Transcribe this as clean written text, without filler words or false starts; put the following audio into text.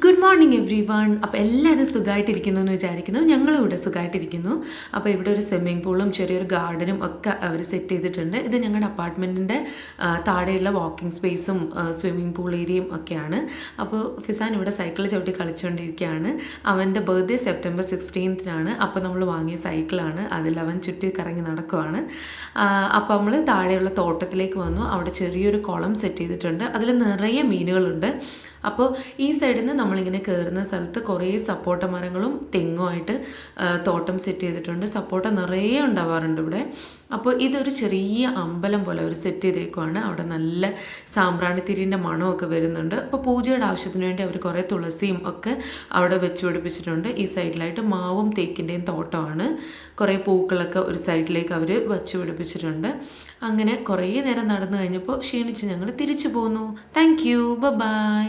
Good morning every one. അപ്പോൾ എല്ലാവരും സുഖമായിട്ടിരിക്കുന്നു എന്ന് വിചാരിക്കുന്നു. ഞങ്ങളും ഇവിടെ സുഖമായിട്ടിരിക്കുന്നു. അപ്പോൾ ഇവിടെ ഒരു സ്വിമ്മിംഗ് പൂളും ചെറിയൊരു ഗാർഡനും ഒക്കെ അവർ സെറ്റ് ചെയ്തിട്ടുണ്ട്. ഇത് ഞങ്ങളുടെ അപ്പാർട്ട്മെൻറ്റിൻ്റെ താഴെയുള്ള വാക്കിംഗ് സ്പേസും സ്വിമ്മിംഗ് പൂൾ ഏരിയയും ഒക്കെയാണ്. അപ്പോൾ ഫിസാൻ ഇവിടെ സൈക്കിൾ ചവിട്ടി കളിച്ചുകൊണ്ടിരിക്കുകയാണ്. അവൻ്റെ ബർത്ത്ഡേ സെപ്റ്റംബർ 16 അപ്പോൾ നമ്മൾ വാങ്ങിയ സൈക്കിളാണ്. അതിൽ അവൻ ചുറ്റി കറങ്ങി നടക്കുവാണ്. അപ്പോൾ നമ്മൾ താഴെയുള്ള തോട്ടത്തിലേക്ക് വന്നു. അവിടെ ചെറിയൊരു കുളം സെറ്റ് ചെയ്തിട്ടുണ്ട്. അതിൽ നിറയെ മീനുകളുണ്ട്. അപ്പോൾ ഈ സൈഡിൽ നിന്ന് നമ്മളിങ്ങനെ കയറുന്ന സ്ഥലത്ത് കുറേ സപ്പോട്ട മരങ്ങളും തെങ്ങുമായിട്ട് തോട്ടം സെറ്റ് ചെയ്തിട്ടുണ്ട്. സപ്പോട്ട നിറയെ ഉണ്ടാവാറുണ്ട് ഇവിടെ. അപ്പോൾ ഇതൊരു ചെറിയ അമ്പലം പോലെ അവർ സെറ്റ് ചെയ്തേക്കുവാണ്. അവിടെ നല്ല സാമ്പ്രാണിത്തിരിൻ്റെ മണമൊക്കെ വരുന്നുണ്ട്. അപ്പോൾ പൂജയുടെ ആവശ്യത്തിന് വേണ്ടി അവർ കുറേ തുളസിയും ഒക്കെ അവിടെ വെച്ച് പിടിപ്പിച്ചിട്ടുണ്ട്. ഈ സൈഡിലായിട്ട് മാവും തേക്കിൻ്റെയും തോട്ടമാണ്. കുറേ പൂക്കളൊക്കെ ഒരു സൈഡിലേക്ക് അവർ വെച്ച് പിടിപ്പിച്ചിട്ടുണ്ട്. അങ്ങനെ കുറേ നേരം നടന്നു കഴിഞ്ഞപ്പോൾ ക്ഷീണിച്ച് ഞങ്ങൾ തിരിച്ചു പോന്നു. Thank you. ബൈ.